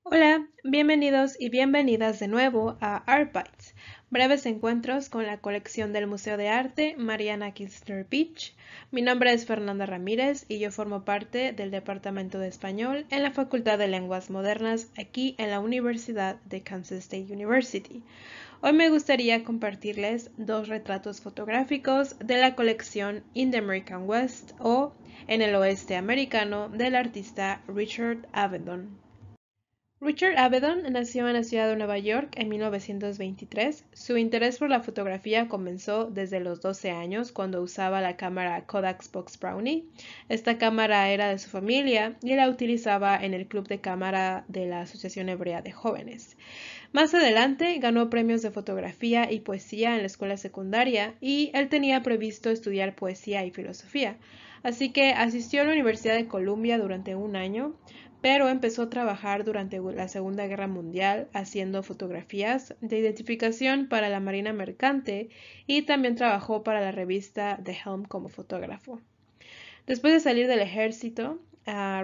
Hola, bienvenidos y bienvenidas de nuevo a Art Bites, breves encuentros con la colección del Museo de Arte Mariana Kirchner Beach. Mi nombre es Fernanda Ramírez y yo formo parte del Departamento de Español en la Facultad de Lenguas Modernas aquí en la Universidad de Kansas State University. Hoy me gustaría compartirles dos retratos fotográficos de la colección In the American West o En el Oeste Americano del artista Richard Avedon. Richard Avedon nació en la ciudad de Nueva York en 1923. Su interés por la fotografía comenzó desde los 12 años cuando usaba la cámara Kodak Box Brownie. Esta cámara era de su familia y la utilizaba en el club de cámara de la Asociación Hebrea de Jóvenes. Más adelante ganó premios de fotografía y poesía en la escuela secundaria y él tenía previsto estudiar poesía y filosofía. Así que asistió a la Universidad de Columbia durante un año, pero empezó a trabajar durante la Segunda Guerra Mundial haciendo fotografías de identificación para la Marina Mercante y también trabajó para la revista The Helm como fotógrafo. Después de salir del ejército,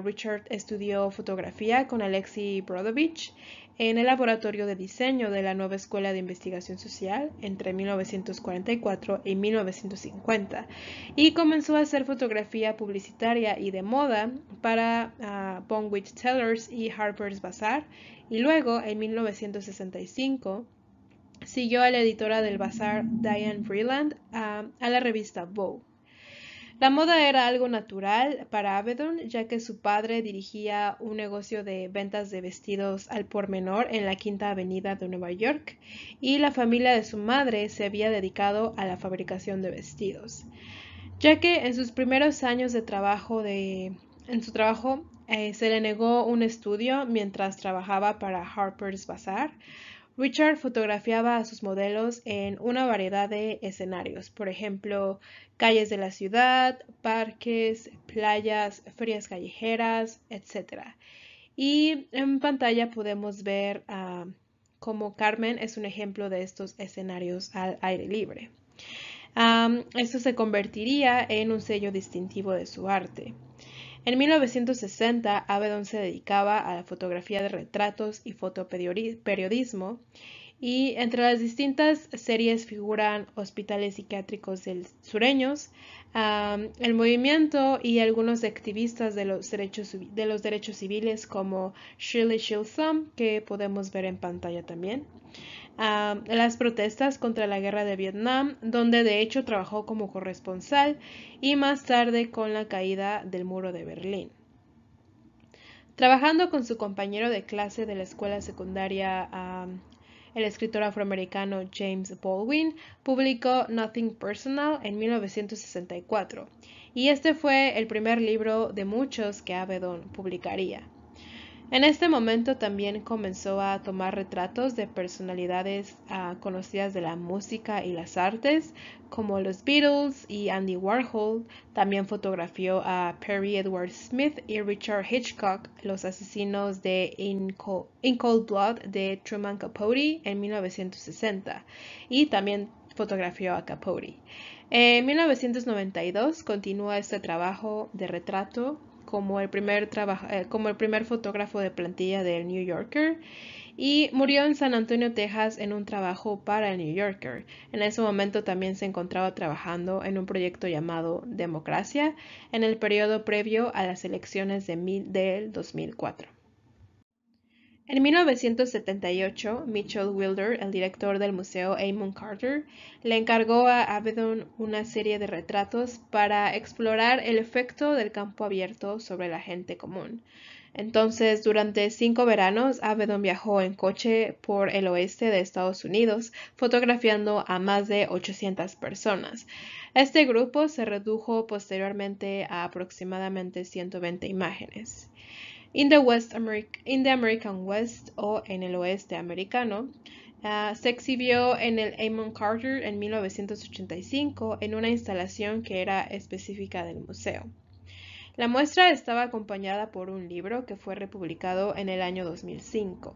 Richard estudió fotografía con Alexei Brodovich en el laboratorio de diseño de la nueva Escuela de Investigación Social entre 1944 y 1950 y comenzó a hacer fotografía publicitaria y de moda para Bonwich Tellers y Harper's Bazaar y luego en 1965 siguió a la editora del Bazaar Diane Vreeland a la revista Vogue. La moda era algo natural para Avedon, ya que su padre dirigía un negocio de ventas de vestidos al por menor en la Quinta Avenida de Nueva York, y la familia de su madre se había dedicado a la fabricación de vestidos. Ya que en sus primeros años de trabajo en su trabajo se le negó un estudio mientras trabajaba para Harper's Bazaar, Richard fotografiaba a sus modelos en una variedad de escenarios, por ejemplo, calles de la ciudad, parques, playas, ferias callejeras, etc. Y en pantalla podemos ver cómo Carmen es un ejemplo de estos escenarios al aire libre. Esto se convertiría en un sello distintivo de su arte. En 1960, Avedon se dedicaba a la fotografía de retratos y fotoperiodismo, y entre las distintas series figuran hospitales psiquiátricos sureños, el movimiento y algunos activistas de los derechos civiles como Shirley Chisholm, que podemos ver en pantalla también. Las protestas contra la guerra de Vietnam, donde de hecho trabajó como corresponsal, y más tarde con la caída del muro de Berlín. Trabajando con su compañero de clase de la escuela secundaria, el escritor afroamericano James Baldwin publicó Nothing Personal en 1964, y este fue el primer libro de muchos que Avedon publicaría. En este momento también comenzó a tomar retratos de personalidades conocidas de la música y las artes, como los Beatles y Andy Warhol. También fotografió a Perry Edward Smith y Richard Hitchcock, los asesinos de In Cold Blood de Truman Capote en 1960, y también fotografió a Capote. En 1992 continúa este trabajo de retrato como el primer fotógrafo de plantilla del New Yorker, y murió en San Antonio, Texas, en un trabajo para el New Yorker. En ese momento también se encontraba trabajando en un proyecto llamado Democracia en el periodo previo a las elecciones del 2004. En 1978, Mitchell Wilder, el director del Museo Amon Carter, le encargó a Avedon una serie de retratos para explorar el efecto del campo abierto sobre la gente común. Entonces, durante 5 veranos, Avedon viajó en coche por el oeste de Estados Unidos, fotografiando a más de 800 personas. Este grupo se redujo posteriormente a aproximadamente 120 imágenes. In the American West o en el Oeste Americano, se exhibió en el Amon Carter en 1985 en una instalación que era específica del museo. La muestra estaba acompañada por un libro que fue republicado en el año 2005.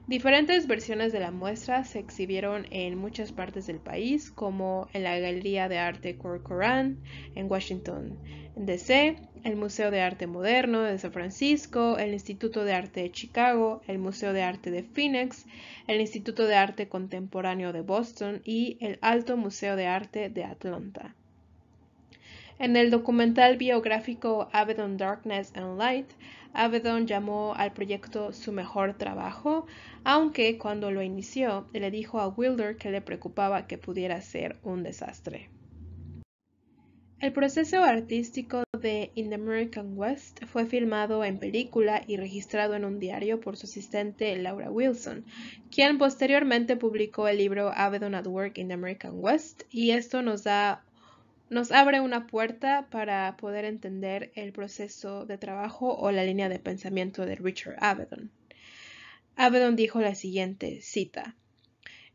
Diferentes versiones de la muestra se exhibieron en muchas partes del país, como en la Galería de Arte Corcoran en Washington, D.C., el Museo de Arte Moderno de San Francisco, el Instituto de Arte de Chicago, el Museo de Arte de Phoenix, el Instituto de Arte Contemporáneo de Boston y el Alto Museo de Arte de Atlanta. En el documental biográfico Avedon Darkness and Light, Avedon llamó al proyecto su mejor trabajo, aunque cuando lo inició le dijo a Wilder que le preocupaba que pudiera ser un desastre. El proceso artístico de In the American West fue filmado en película y registrado en un diario por su asistente Laura Wilson, quien posteriormente publicó el libro Avedon at Work in the American West, y esto nos abre una puerta para poder entender el proceso de trabajo o la línea de pensamiento de Richard Avedon. Avedon dijo la siguiente cita: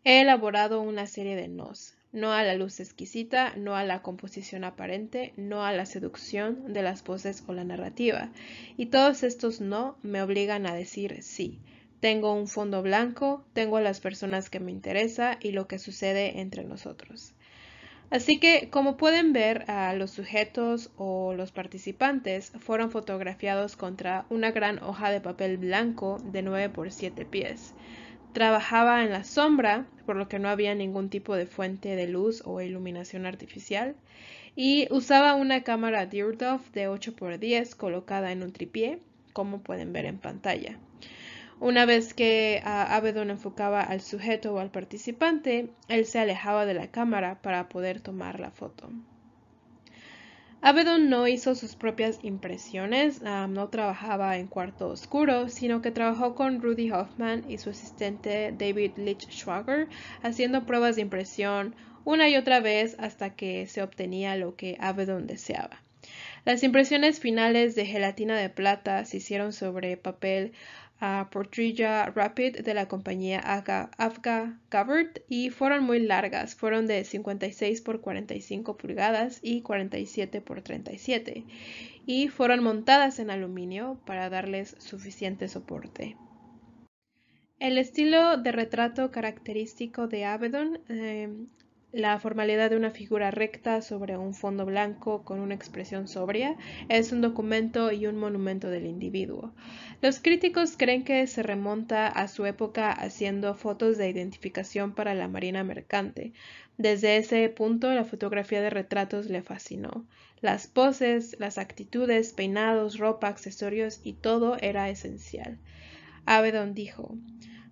"He elaborado una serie de nos. No a la luz exquisita, no a la composición aparente, no a la seducción de las voces o la narrativa. Y todos estos no me obligan a decir sí. Tengo un fondo blanco, tengo a las personas que me interesa y lo que sucede entre nosotros". Así que, como pueden ver, los sujetos o los participantes fueron fotografiados contra una gran hoja de papel blanco de 9 por 7 pies. Trabajaba en la sombra, por lo que no había ningún tipo de fuente de luz o iluminación artificial, y usaba una cámara Dierdorf de 8 por 10 colocada en un tripié, como pueden ver en pantalla. Una vez que Avedon enfocaba al sujeto o al participante, él se alejaba de la cámara para poder tomar la foto. Avedon no hizo sus propias impresiones, no trabajaba en cuarto oscuro, sino que trabajó con Rudy Hoffman y su asistente David Lichtschwager, haciendo pruebas de impresión una y otra vez hasta que se obtenía lo que Avedon deseaba. Las impresiones finales de gelatina de plata se hicieron sobre papel Portrilla Rapid de la compañía Avga Gavert y fueron muy largas, fueron de 56 por 45 pulgadas y 47 por 37, y fueron montadas en aluminio para darles suficiente soporte. El estilo de retrato característico de Avedon, la formalidad de una figura recta sobre un fondo blanco con una expresión sobria, es un documento y un monumento del individuo. Los críticos creen que se remonta a su época haciendo fotos de identificación para la marina mercante. Desde ese punto, la fotografía de retratos le fascinó. Las poses, las actitudes, peinados, ropa, accesorios y todo era esencial. Avedon dijo: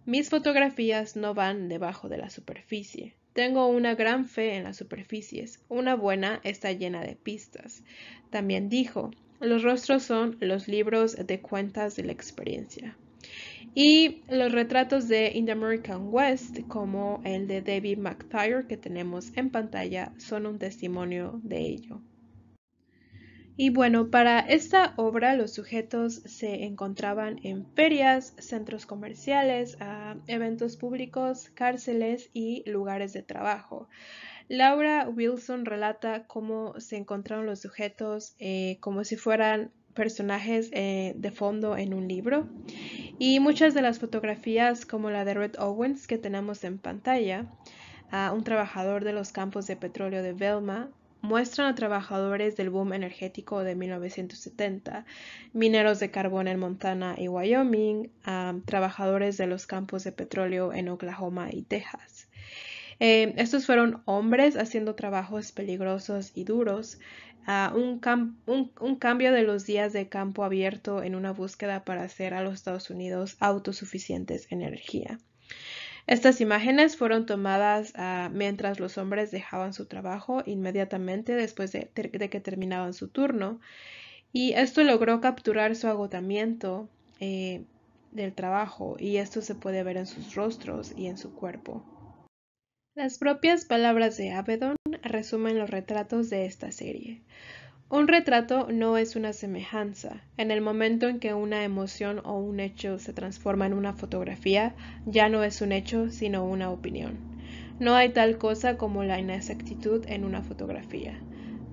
"Mis fotografías no van debajo de la superficie. Tengo una gran fe en las superficies. Una buena está llena de pistas". También dijo: "Los rostros son los libros de cuentas de la experiencia". Y los retratos de In the American West, como el de David McTire que tenemos en pantalla, son un testimonio de ello. Y bueno, para esta obra los sujetos se encontraban en ferias, centros comerciales, eventos públicos, cárceles y lugares de trabajo. Laura Wilson relata cómo se encontraron los sujetos como si fueran personajes de fondo en un libro, y muchas de las fotografías, como la de Red Owens que tenemos en pantalla, un trabajador de los campos de petróleo de Velma, muestran a trabajadores del boom energético de 1970, mineros de carbón en Montana y Wyoming, trabajadores de los campos de petróleo en Oklahoma y Texas. Estos fueron hombres haciendo trabajos peligrosos y duros, un cambio de los días de campo abierto en una búsqueda para hacer a los Estados Unidos autosuficientes en energía. Estas imágenes fueron tomadas mientras los hombres dejaban su trabajo inmediatamente después de que terminaban su turno, y esto logró capturar su agotamiento del trabajo, y esto se puede ver en sus rostros y en su cuerpo. Las propias palabras de Avedon resumen los retratos de esta serie. Un retrato no es una semejanza. En el momento en que una emoción o un hecho se transforma en una fotografía, ya no es un hecho, sino una opinión. No hay tal cosa como la inexactitud en una fotografía.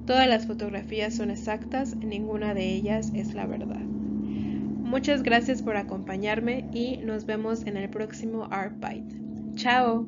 Todas las fotografías son exactas, ninguna de ellas es la verdad. Muchas gracias por acompañarme y nos vemos en el próximo Art Bite. ¡Chao!